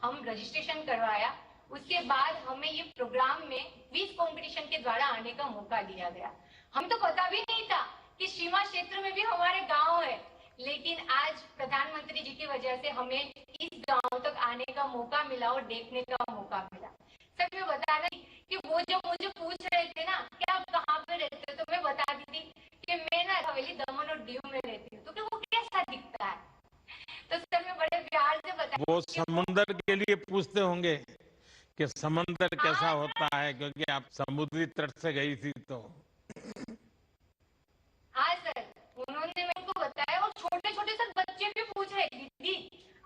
हम रजिस्ट्रेशन करवाया, उसके बाद हमें ये प्रोग्राम में क्विज कंपटीशन के द्वारा आने का मौका दिया गया। हम तो पता भी नहीं था कि सीमा क्षेत्र में भी हमारे गांव है, लेकिन आज प्रधानमंत्री जी की वजह से हमें इस गांव तक आने का मौका मिला और देखने का मौका मिला। सर मैं बता रही कि वो जो मुझे पूछ रहे थे ना कि आप कहाँ पे रहते हो, तो मैं बता दी थी कि मैं ना हवेली दमन और दीव में रहती हूँ। तो कि वो कैसा दिखता है, तो सर मैं बड़े प्यार से बता, वो समुंदर के लिए पूछते होंगे कि समंदर कैसा हाँ होता है, क्योंकि आप समुद्री तट से गई थी तो। हाँ सर, उन्होंने मेरे को बताया। और छोटे छोटे सर बच्चे भी पूछ रहे, दीदी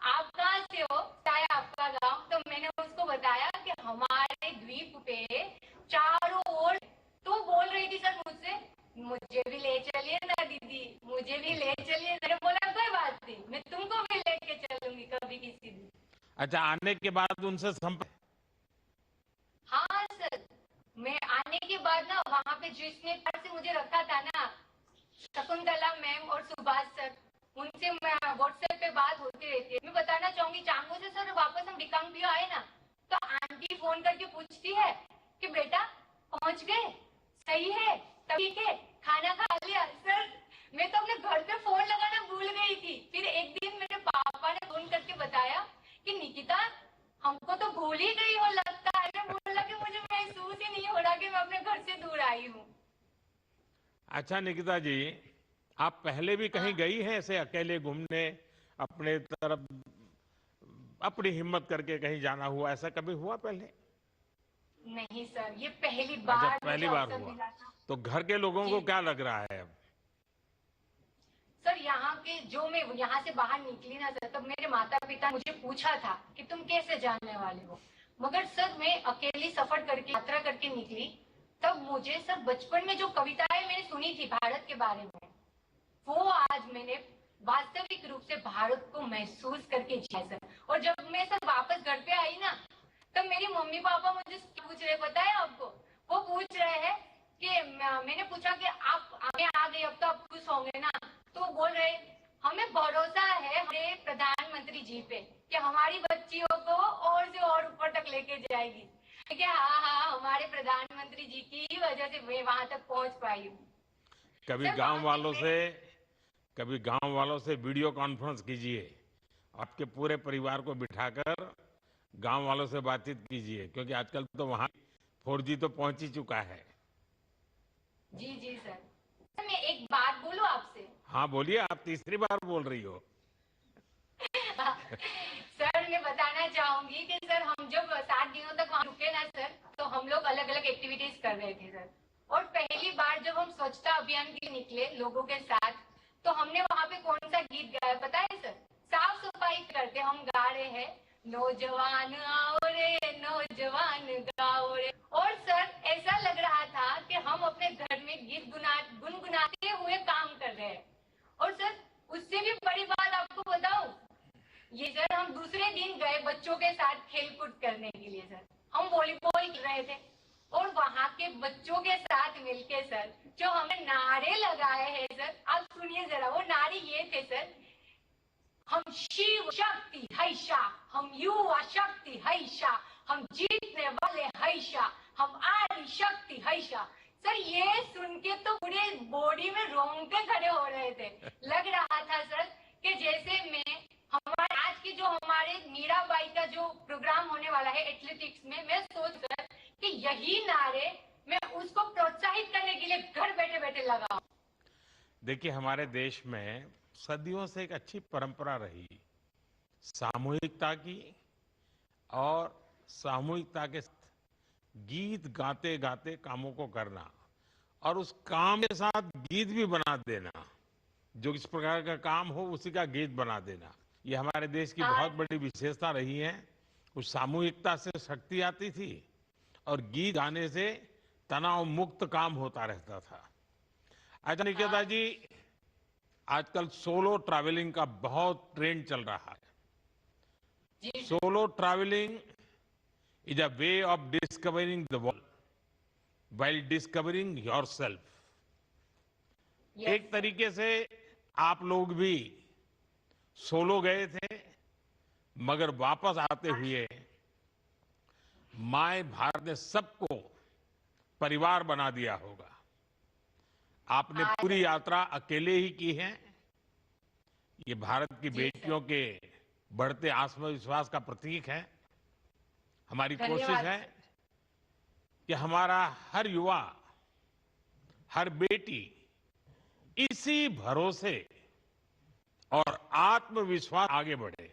आप कहाँ से हो, बताया आपका गांव। तो मैंने उसको बताया कि हमारे द्वीप पे चारों ओर। तो बोल रही थी सर मुझसे, मुझे भी ले चलिए ना दीदी, मुझे भी ले चलिए। मैंने बोला कोई बात नहीं, मैं तुमको भी लेके चलूंगी कभी किसी दिन। अच्छा, आने के बाद उनसे संपर्क? हाँ सर, मैं आने के बाद ना वहाँ पे जिसने घर से मुझे रखा था ना, शकुंतला मैम और सुभाष सर, उनसे व्हाट्सएप पे बात होती रहती है। मैं बताना चाहूंगी चांगो से सर वापस हम रिकांगपियो आए ना, तो आंटी फोन करके पूछती है कि बेटा पहुंच गए, सही है, तब ठीक है, खाना खा लिया। सर मैं तो अपने घर पे फोन लगाना भूल गई थी। फिर एक दिन मेरे पापा ने फोन करके बताया कि निकिता हमको तो भूल ही गई हो लगता है। मैं बोला कि मुझे महसूस ही नहीं हो रहा कि मैं अपने घर से दूर आई हूँ। अच्छा निकिता जी, आप पहले भी कहीं हाँ गई हैं ऐसे अकेले घूमने, अपने तरफ अपनी हिम्मत करके कहीं जाना हुआ, ऐसा कभी हुआ पहले? नहीं सर, ये पहली अच्छा, बार मुझे पहली बार अवसर हुआ। मिला था। तो घर के लोगों जी को क्या लग रहा है अब? सर, यहाँ के जो मैं यहाँ से बाहर निकली ना सर, तब मेरे माता पिता मुझे पूछा था कि तुम कैसे जाने वाले हो। मगर सर मैं अकेली सफर करके यात्रा करके निकली। तब मुझे सर बचपन में जो कविताएं मैंने सुनी थी भारत के बारे में, वो आज मैंने वास्तविक रूप से भारत को महसूस करके जिया सर। और जब मैं सर वापस घर पे आई ना, तब मेरी मम्मी पापा मुझे पूछ रहे, पता है आपको, वो पूछ रहे हैं कि मैंने पूछा कि आप आगे आ गए, अब तो आप खुश होंगे ना। तो वो बोल रहे हमें भरोसा है हमारे प्रधानमंत्री जी पे कि हमारी बच्चियों को और से और ऊपर तक लेके जाएगी। कि हाँ हाँ, हमारे प्रधानमंत्री जी की ही वजह से मैं वहां तक पहुंच पाई हूँ। कभी सर गांव वहां के वालों से कभी गांव वालों से वीडियो कॉन्फ्रेंस कीजिए, आपके पूरे परिवार को बिठाकर गांव वालों से बातचीत कीजिए, क्योंकि आजकल तो वहां 4G तो पहुंच ही चुका है। जी जी सर। मैं एक बात बोलूं आपसे? हाँ बोलिए, आप तीसरी बार बोल रही हो। सर मैं बताना चाहूंगी कि सर हम जब 7 दिनों तक वहां रुके ना सर, तो हम लोग अलग अलग एक्टिविटीज कर रहे थे सर। और पहली बार जब हम स्वच्छता अभियान के लिए निकले लोगों के साथ, तो हमने वहां पे कौन सा गीत गाया पता है सर? साफ सफाई करते हम गा रहे हैं, नौजवान आओ रे नौजवान गाओ रे। और सर ऐसा लग रहा था कि हम अपने घर में गीत गुनगुनाते हुए काम कर रहे हैं। और सर उससे भी बड़ी बात आपको बताऊं, ये सर हम दूसरे दिन गए बच्चों के साथ खेल कूद करने के लिए सर। हम वॉलीबॉल खेल रहे थे, और वहां के बच्चों के साथ मिलके सर जो हमने नारे लगाए हैं सर, आप सुनिए जरा। वो नारे ये थे सर, हम शिव शक्ति हैशा, हम युवा शक्ति हैशा, हम जीतने वाले हैशा, हम आदि शक्ति हैशा। सर ये सुन के तो पूरे बॉडी में रोंगटे खड़े हो रहे थे। लग रहा था सर कि जैसे मैं हमारे आज की जो हमारे मीराबाई का जो प्रोग्राम होने वाला है एथलेटिक्स में, मैं सोच कर कि यही नारे मैं उसको प्रोत्साहित करने के लिए घर बैठे बैठे लगाऊं। देखिए, हमारे देश में सदियों से एक अच्छी परंपरा रही सामूहिकता की, और सामूहिकता के साथ गीत गाते गाते कामों को करना, और उस काम के साथ गीत भी बना देना, जो इस प्रकार का काम हो उसी का गीत बना देना। ये हमारे देश की हाँ बहुत बड़ी विशेषता रही है। उस सामूहिकता से शक्ति आती थी, और गीत गाने से तनाव मुक्त काम होता रहता था। अच्छा निकेता हाँ जी, आजकल सोलो ट्रैवलिंग का बहुत ट्रेंड चल रहा है। जी sir. Solo travelling is a way of discovering the world while discovering yourself. Yes एक सर। तरीके से आप लोग भी सोलो गए थे, मगर वापस आते हुए माय भारत ने सबको परिवार बना दिया होगा। आपने हाँ पूरी सर। यात्रा अकेले ही की है। ये भारत की जी सर। बेटियों के बढ़ते आत्मविश्वास का प्रतीक है। हमारी कोशिश धन्यवाद है सर। कि हमारा हर युवा, हर बेटी इसी भरोसे और आत्मविश्वास आगे बढ़े।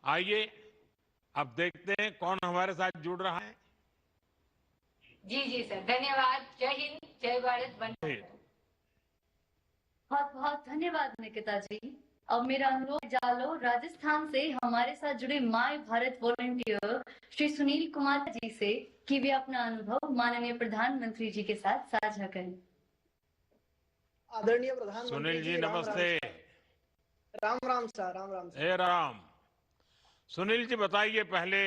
आइए अब देखते हैं कौन हमारे साथ जुड़ रहा है। जी जी सर, धन्यवाद। जय हिंद, जय भारत, वंदे मातरम। बहुत बहुत धन्यवाद निकिता जी। अब मेरा अनुरोध जालो राजस्थान से हमारे साथ जुड़े माय भारत वॉलंटियर श्री सुनील कुमार जी से कि वे अपना अनुभव माननीय प्रधानमंत्री जी के साथ साझा करें। आदरणीय प्रधानमंत्री सुनील जी जी, राम नमस्ते। Ram Ram sir, Ram Ram sir. हे राम। सुनील जी बताइए, पहले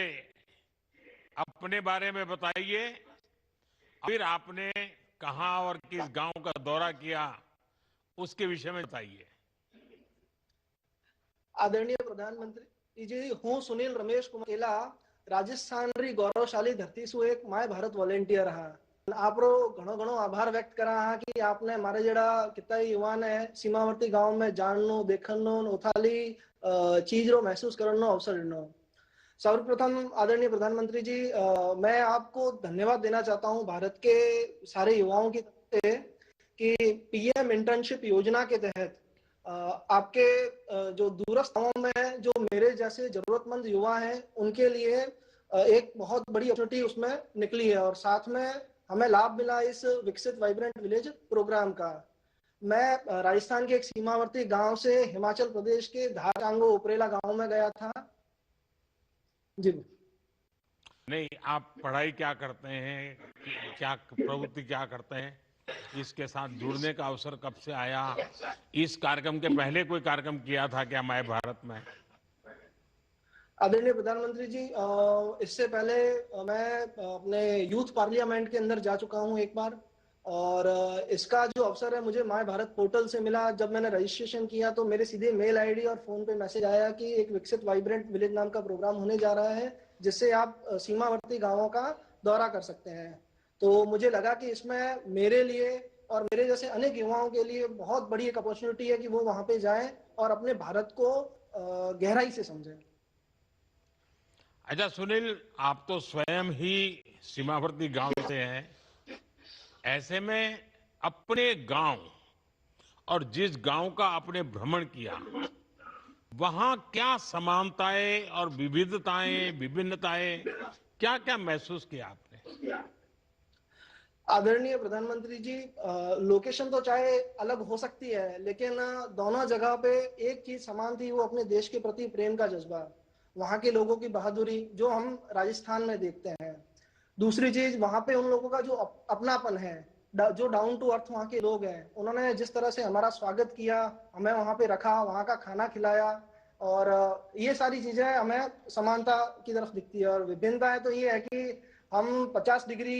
अपने बारे में बताइए, फिर आपने कहां और किस गांव का दौरा किया उसके विषय में बताइए। आदरणीय प्रधानमंत्री जी, હું સુનિલ રમેશ કુમાર કેલા રાજસ્થાન રી ગૌરવશાली धरती सु एक माय भारत वॉलंटियर हा। आपरो घणो घणो आभार व्यक्त करा हा कि आपने मारे जेड़ा कितना युवा ने सीमावर्ती गांव में जाननो देखनो ओथाली चीज रो महसूस करनो अवसर दिनो। सर्वप्रथम आदरणीय प्रधानमंत्री जी, मैं आपको धन्यवाद देना चाहता हूं भारत के सारे युवाओं की तरफ से कि पीएम इंटर्नशिप योजना के तहत आपके जो दूरस्थ गांवों में जो मेरे जैसे जरूरतमंद युवा हैं उनके लिए एक बहुत बड़ी अपॉर्चुनिटी उसमें निकली है और साथ में हमें लाभ मिला इस विकसित वाइब्रेंट विलेज प्रोग्राम का। मैं राजस्थान के एक सीमावर्ती गांव से हिमाचल प्रदेश के धारांगो उपरेला गांव में गया था। जी नहीं, आप पढ़ाई क्या करते हैं, क्या प्रवृत्ति क्या करते हैं, इसके साथ जुड़ने का अवसर कब से आया? इस कार्यक्रम के पहले कोई कार्यक्रम किया था क्या माय भारत में? आदरणीय प्रधानमंत्री जी, इससे पहले मैं अपने यूथ पार्लियामेंट के अंदर जा चुका हूं एक बार और इसका जो अवसर है मुझे माय भारत पोर्टल से मिला। जब मैंने रजिस्ट्रेशन किया तो मेरे सीधे मेल आईडी और फोन पे मैसेज आया कि एक विकसित वाइब्रेंट विलेज नाम का प्रोग्राम होने जा रहा है जिससे आप सीमावर्ती गांवों का दौरा कर सकते हैं। तो मुझे लगा कि इसमें मेरे लिए और मेरे जैसे अनेक युवाओं के लिए बहुत बड़ी एक अपॉर्चुनिटी है कि वो वहां पे जाएं और अपने भारत को गहराई से समझें। अच्छा सुनील, आप तो स्वयं ही सीमावर्ती गांव से हैं। ऐसे में अपने गांव और जिस गांव का आपने भ्रमण किया, वहां क्या समानताएं और विविधताएं, विभिन्नताएं, क्या क्या महसूस किया आपने? आदरणीय प्रधानमंत्री जी, लोकेशन तो चाहे अलग हो सकती है लेकिन दोनों जगह पे एक चीज समान थी, वो अपने देश के प्रति प्रेम का जज्बा, वहां के लोगों की बहादुरी जो हम राजस्थान में देखते हैं। दूसरी चीज, वहां पे उन लोगों का जो अपनापन है, जो डाउन टू अर्थ वहां के लोग हैं, उन्होंने जिस तरह से हमारा स्वागत किया, हमें वहां पे रखा, वहां का खाना खिलाया और ये सारी चीजें हमें समानता की तरफ दिखती है। और विभिन्नता है तो ये है कि हम 50 डिग्री